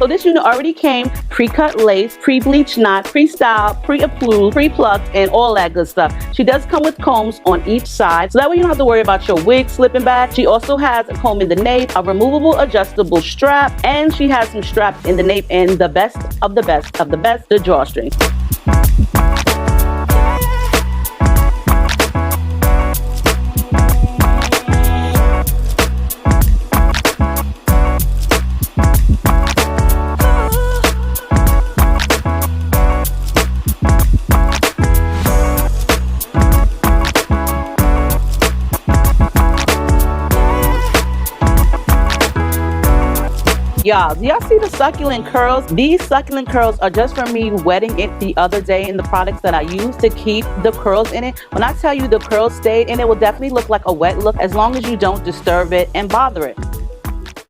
So this unit already came pre-cut lace, pre-bleached knots, pre-styled, pre-approved, pre-plucked, and all that good stuff. She does come with combs on each side, so that way you don't have to worry about your wig slipping back. She also has a comb in the nape, a removable adjustable strap, and she has some straps in the nape, and the best of the best of the best, the drawstring. Y'all, do y'all see the succulent curls? These succulent curls are just from me wetting it the other day in the products that I use to keep the curls in it. When I tell you the curls stayed, and it will definitely look like a wet look as long as you don't disturb it and bother it.